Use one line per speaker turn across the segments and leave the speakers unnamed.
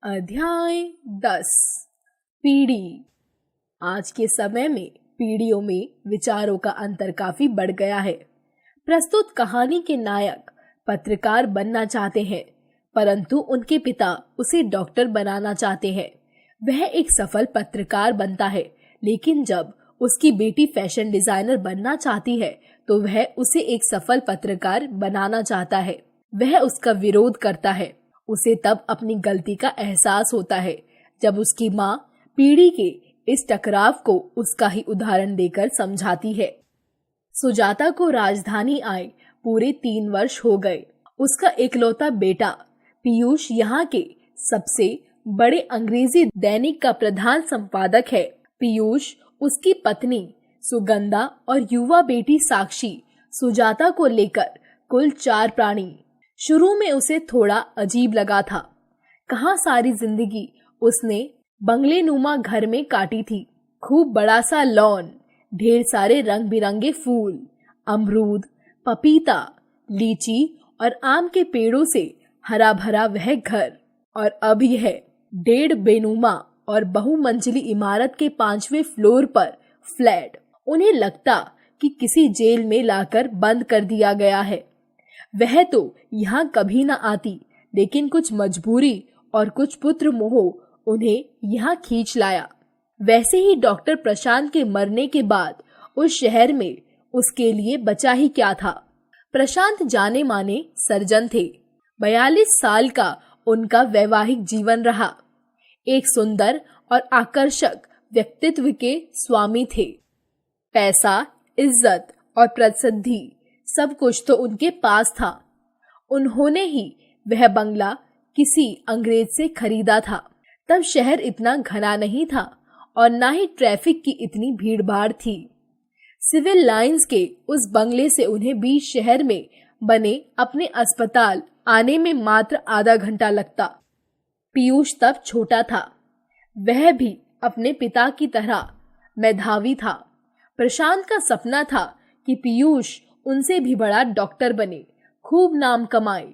अध्याय 10। पीढ़ी। आज के समय में पीढ़ियों में विचारों का अंतर काफी बढ़ गया है। प्रस्तुत कहानी के नायक पत्रकार बनना चाहते हैं, परंतु उनके पिता उसे डॉक्टर बनाना चाहते हैं। वह एक सफल पत्रकार बनता है, लेकिन जब उसकी बेटी फैशन डिजाइनर बनना चाहती है तो वह उसे एक सफल पत्रकार बनाना चाहता है। वह उसका विरोध करता है। उसे तब अपनी गलती का एहसास होता है जब उसकी माँ पीढ़ी के इस टकराव को उसका ही उदाहरण देकर समझाती है। सुजाता को राजधानी आए पूरे 3 वर्ष हो गए। उसका इकलौता बेटा पीयूष यहाँ के सबसे बड़े अंग्रेजी दैनिक का प्रधान संपादक है। पीयूष, उसकी पत्नी सुगंधा और युवा बेटी साक्षी सुजाता को लेकर कुल 4 प्राणी। शुरू में उसे थोड़ा अजीब लगा था। कहाँ सारी जिंदगी उसने बंगले नुमा घर में काटी थी। खूब बड़ा सा लॉन, ढेर सारे रंग बिरंगे फूल, अमरूद, पपीता, लीची और आम के पेड़ों से हरा भरा वह घर। और अब यह 1.5 बेनुमा और बहुमंजिली इमारत के 5वें फ्लोर पर फ्लैट। उन्हें लगता कि किसी जेल में लाकर बंद कर दिया गया है। वह तो यहाँ कभी न आती, लेकिन कुछ मजबूरी और कुछ पुत्र मोह उन्हें यहाँ खींच लाया। वैसे ही डॉक्टर प्रशांत के मरने के बाद उस शहर में उसके लिए बचा ही क्या था। प्रशांत जाने माने सर्जन थे। 42 साल का उनका वैवाहिक जीवन रहा। एक सुंदर और आकर्षक व्यक्तित्व के स्वामी थे। पैसा, इज्जत और प्रसिद्धि सब कुछ तो उनके पास था। उन्होंने ही वह बंगला किसी अंग्रेज से खरीदा था। तब शहर इतना घना नहीं था और ना ही ट्रैफिक की इतनी भीड़भाड़ थी। सिविल लाइंस के उस बंगले से उन्हें बीच शहर में बने अपने अस्पताल आने में मात्र आधा घंटा लगता। पीयूष तब छोटा था। वह भी अपने पिता की तरह मेधावी था। प्रशांत का सपना था कि पीयूष उनसे भी बड़ा डॉक्टर बने, खूब नाम कमाए।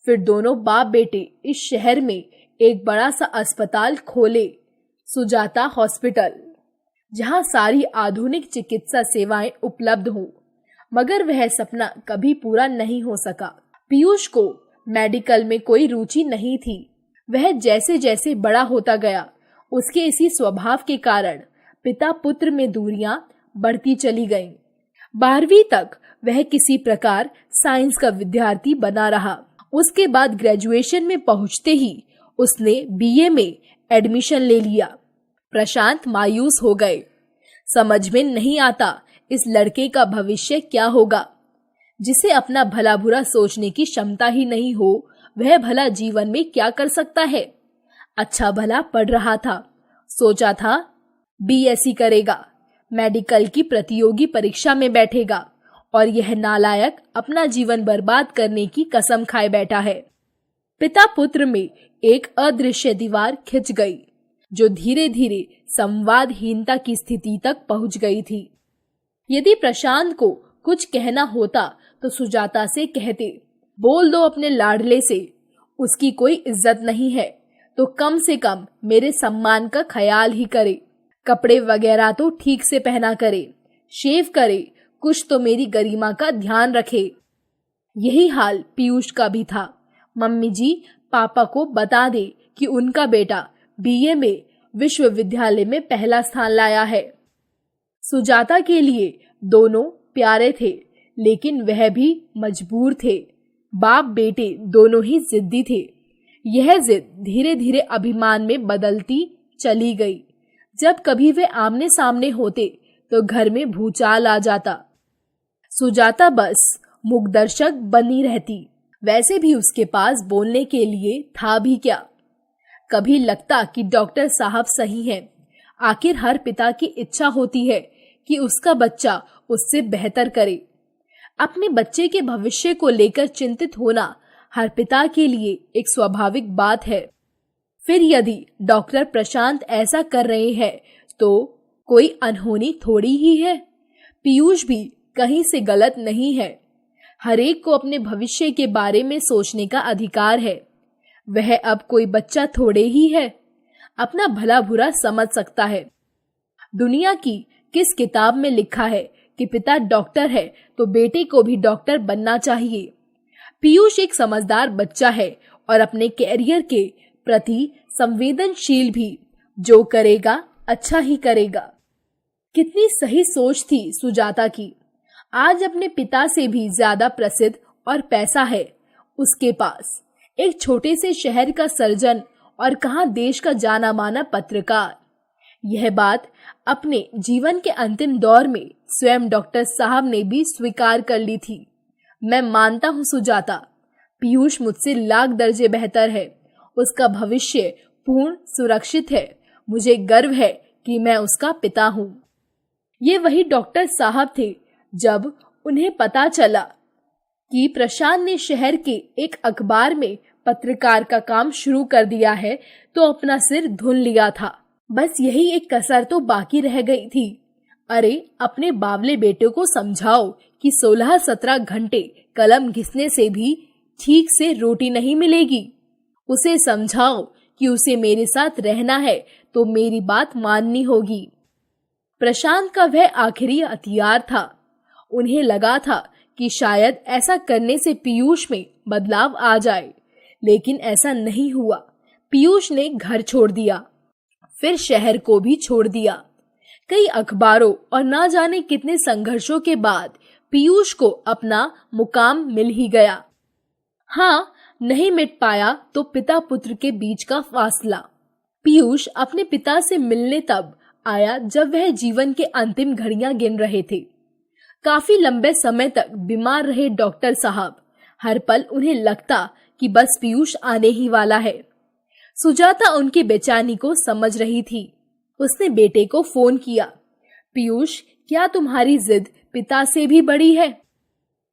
फिर दोनों बाप बेटे इस शहर में एक बड़ा सा अस्पताल खोले, सुजाता हॉस्पिटल, जहां सारी आधुनिक चिकित्सा सेवाएं उपलब्ध हों। मगर वह सपना कभी पूरा नहीं हो सका। पीयूष को मेडिकल में कोई रुचि नहीं थी। वह जैसे जैसे बड़ा होता गया, उसके इसी स्वभाव के कारण पिता पुत्र में दूरियां बढ़ती चली गईं। 12वीं तक वह किसी प्रकार साइंस का विद्यार्थी बना रहा। उसके बाद ग्रेजुएशन में पहुंचते ही उसने बीए में एडमिशन ले लिया। प्रशांत मायूस हो गए। समझ में नहीं आता इस लड़के का भविष्य क्या होगा। जिसे अपना भला बुरा सोचने की क्षमता ही नहीं हो, वह भला जीवन में क्या कर सकता है। अच्छा भला पढ़ रहा था। सोचा था बीएससी करेगा, मेडिकल की प्रतियोगी परीक्षा में बैठेगा, और यह नालायक अपना जीवन बर्बाद करने की कसम खाए बैठा है। पिता पुत्र में एक अदृश्य दीवार खिंच गई, जो धीरे धीरे संवादहीनता की स्थिति तक पहुंच गई थी। यदि प्रशांत को कुछ कहना होता तो सुजाता से कहते, बोल दो अपने लाडले से, उसकी कोई इज्जत नहीं है तो कम से कम मेरे सम्मान का ख्याल ही करे। कपड़े वगैरह तो ठीक से पहना करे, शेव करे, कुछ तो मेरी गरिमा का ध्यान रखे। यही हाल पीयूष का भी था। मम्मी जी, पापा को बता दे कि उनका बेटा बीए में विश्वविद्यालय में पहला स्थान लाया है। सुजाता के लिए दोनों प्यारे थे, लेकिन वह भी मजबूर थे। बाप बेटे दोनों ही जिद्दी थे। यह जिद धीरे धीरे अभिमान में बदलती चली गई। जब कभी वे आमने सामने होते तो घर में भूचाल आ जाता। सुजाता बस मूकदर्शक बनी रहती। वैसे भी उसके पास बोलने के लिए था भी क्या। कभी लगता कि डॉक्टर साहब सही हैं। आखिर हर पिता की इच्छा होती है कि उसका बच्चा उससे बेहतर करे। अपने बच्चे के भविष्य को लेकर चिंतित होना हर पिता के लिए एक स्वाभाविक बात है। फिर यदि डॉक्टर प्रशांत ऐसा कर रहे हैं तो कोई अनहोनी थोड़ी ही है। पीयूष भी कहीं से गलत नहीं है। हरेक को अपने भविष्य के बारे में सोचने का अधिकार है। वह अब कोई बच्चा थोड़े ही है, अपना भला बुरा समझ सकता है। दुनिया की किस किताब में लिखा है कि पिता डॉक्टर है तो बेटे को भी डॉक्टर बनना चाहिए। पीयूष एक समझदार बच्चा है और अपने कैरियर के प्रति संवेदनशील भी। जो करेगा अच्छा ही करेगा। कितनी सही सोच थी सुजाता की। आज अपने पिता से भी ज्यादा प्रसिद्ध और पैसा है उसके पास। एक छोटे से शहर का सर्जन और कहां देश का जाना माना पत्रकार। यह बात अपने जीवन के अंतिम दौर में स्वयं डॉक्टर साहब ने भी स्वीकार कर ली थी। मैं मानता हूं सुजाता, पीयूष मुझसे लाख दर्जे बेहतर है। उसका भविष्य पूर्ण सुरक्षित है। मुझे गर्व है कि मैं उसका पिता हूं। ये वही डॉक्टर साहब थे जब उन्हें पता चला कि प्रशांत ने शहर के एक अखबार में पत्रकार का काम शुरू कर दिया है तो अपना सिर धुन लिया था। बस यही एक कसर तो बाकी रह गई थी। अरे अपने बावले बेटे को समझाओ कि 16-17 घंटे कलम घिसने से भी ठीक से रोटी नहीं मिलेगी। उसे समझाओ कि उसे मेरे साथ रहना है तो मेरी बात माननी होगी। प्रशांत का वह आखिरी हथियार था। उन्हें लगा था कि शायद ऐसा करने से पीयूष में बदलाव आ जाए, लेकिन ऐसा नहीं हुआ। पीयूष ने घर छोड़ दिया, फिर शहर को भी छोड़ दिया। कई अखबारों और ना जाने कितने संघर्षों के बाद पीयूष को अपना मुकाम मिल ही गया। हाँ, नहीं मिट पाया तो पिता पुत्र के बीच का फासला। पीयूष अपने पिता से मिलने तब आया जब वह जीवन के अंतिम घड़ियां गिन रहे थे। काफी लंबे समय तक बीमार रहे डॉक्टर साहब। हर पल उन्हें लगता कि बस पीयूष आने ही वाला है। सुजाता उनकी बेचैनी को समझ रही थी। उसने बेटे को फोन किया। पीयूष, क्या तुम्हारी जिद पिता से भी बड़ी है?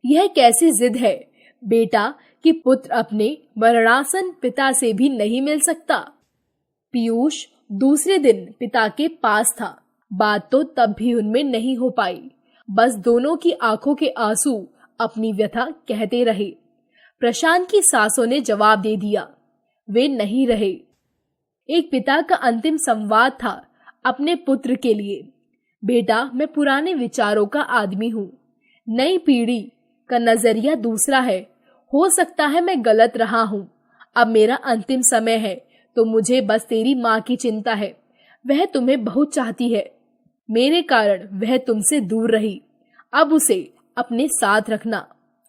यह कैसी जिद है बेटा कि पुत्र अपने मरणासन पिता से भी नहीं मिल सकता? पीयूष दूसरे दिन पिता के पास था। बात तो तब भी उनमें नहीं हो पाई। बस दोनों की आंखों के आंसू अपनी व्यथा कहते रहे। प्रशांत की सासों ने जवाब दे दिया, वे नहीं रहे। एक पिता का अंतिम संवाद था अपने पुत्र के लिए। बेटा, मैं पुराने विचारों का आदमी हूँ। नई पीढ़ी का नजरिया दूसरा है। हो सकता है मैं गलत रहा हूँ। अब मेरा अंतिम समय है तो मुझे बस तेरी माँ की चिंता है। वह तुम्हें बहुत चाहती है। मेरे कारण वह तुमसे दूर रही। अब उसे अपने साथ रखना।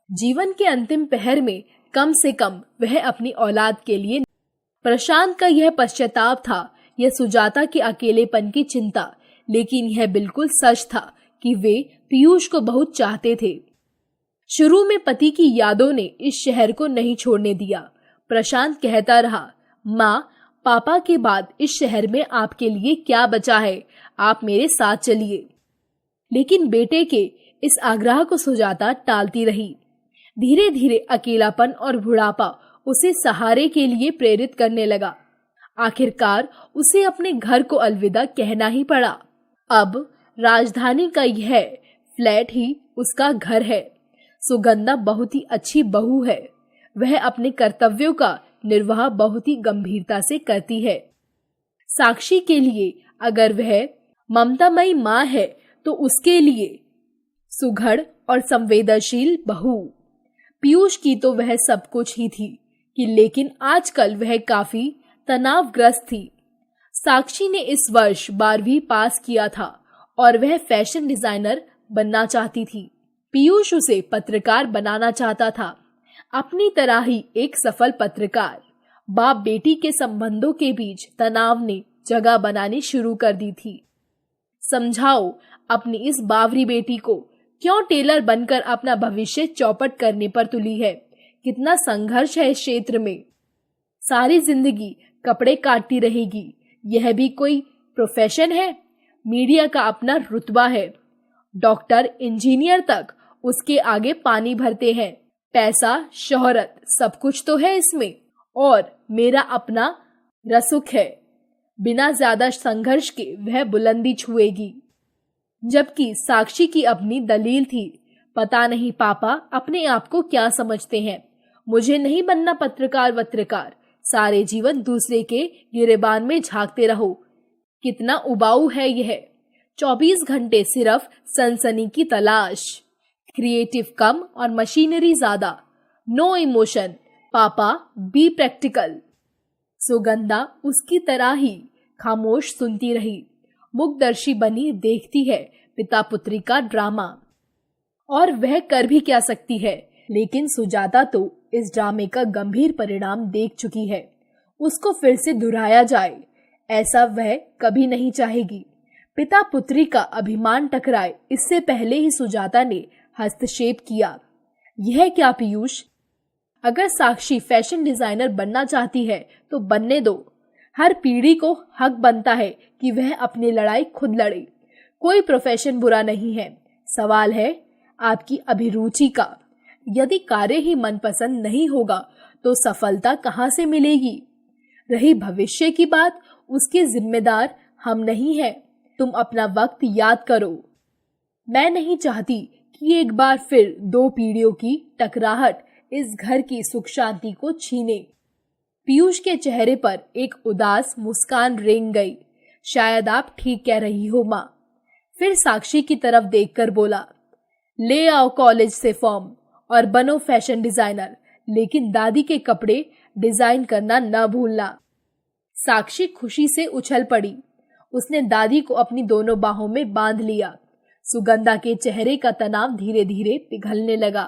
जीवन के अंतिम पहर में कम से कम वह अपनी औलाद के लिए। प्रशांत का यह पश्चाताप था, यह सुजाता के अकेलेपन की चिंता, लेकिन यह बिल्कुल सच था कि वे पीयूष को बहुत चाहते थे। शुरू में पति की यादों ने इस शहर को नहीं छोड़ने दिया। प्रशांत कहता रहा, माँ, पापा के बाद इस शहर में आपके लिए क्या बचा है? आप मेरे साथ चलिए। लेकिन बेटे के इस आग्रह को सुजाता टालती रही। धीरे धीरे अकेलापन और बुढ़ापा उसे सहारे के लिए प्रेरित करने लगा। आखिरकार उसे अपने घर को अलविदा कहना ही पड़ा। अब राजधानी का यह फ्लैट ही उसका घर है। सुगंधा बहुत ही अच्छी बहू है। वह अपने कर्तव्यों का निर्वाह बहुत ही गंभीरता से करती है। साक्षी के लिए अगर वह ममतामयी माँ है तो उसके लिए सुघड़ और संवेदनशील बहू। पीयूष की तो वह सब कुछ ही थी कि लेकिन आजकल वह काफी तनावग्रस्त थी। साक्षी ने इस वर्ष 12वीं पास किया था और वह फैशन डिजाइनर बनना चाहती थी। पीयूष उसे पत्रकार बनाना चाहता था, अपनी तरह ही एक सफल पत्रकार। बाप बेटी के संबंधों के बीच तनाव ने जगह बनानी शुरू कर दी थी। समझाओ अपनी इस बावरी बेटी को, क्यों टेलर बनकर अपना भविष्य चौपट करने पर तुली है? कितना संघर्ष है इस क्षेत्र में। सारी जिंदगी कपड़े काटती रहेगी। यह भी कोई प्रोफेशन है? मीडिया का अपना रुतबा है। डॉक्टर, इंजीनियर तक उसके आगे पानी भरते हैं। पैसा, शोहरत, सब कुछ तो है इसमें। और मेरा अपना रसूख है। बिना ज्यादा संघर्ष के वह बुलंदी छुएगी। जबकि साक्षी की अपनी दलील थी, पता नहीं पापा अपने आप को क्या समझते हैं। मुझे नहीं बनना पत्रकार वत्रकार, सारे जीवन दूसरे के गिरेबान में झांकते रहो। कितना उबाऊ है यह। 24 घंटे सिर्फ सनसनी की तलाश। क्रिएटिव कम और मशीनरी ज्यादा। No emotion. पापा बी प्रैक्टिकल। सुगंधा उसकी तरह ही खामोश सुनती रही। मुखदर्शी बनी देखती है पिता पुत्री का ड्रामा। और वह कर भी क्या सकती है। लेकिन सुजाता तो इस ड्रामे का गंभीर परिणाम देख चुकी है। उसको फिर से दोहराया जाए ऐसा वह कभी नहीं चाहेगी। पिता पुत्री का अभिमान टकराए इससे पहले ही सुजाता ने हस्तक्षेप किया। यह क्या पीयूष, अगर साक्षी फैशन डिजाइनर बनना चाहती है तो बनने दो। हर पीढ़ी को हक बनता है कि वह अपनी लड़ाई खुद लड़े। कोई प्रोफेशन बुरा नहीं है। सवाल है आपकी अभिरुचि का। यदि कार्य ही मनपसंद नहीं होगा तो सफलता कहाँ से मिलेगी। रही भविष्य की बात, उसके जिम्मेदार हम नहीं हैं। तुम अपना वक्त याद करो। मैं नहीं चाहती कि एक बार फिर 2 पीढ़ियों की टकराहट इस घर की सुख शांति को छीने। पीयूष के चेहरे पर एक उदास मुस्कान रेंग गई। शायद आप ठीक कह रही हो माँ। फिर साक्षी की तरफ देखकर बोला, ले आओ कॉलेज से फॉर्म और बनो फैशन डिजाइनर, लेकिन दादी के कपड़े डिजाइन करना न भूलना। साक्षी खुशी से उछल पड़ी। उसने दादी को अपनी दोनों बाहों में बांध लिया। सुगंधा के चेहरे का तनाव धीरे धीरे पिघलने लगा।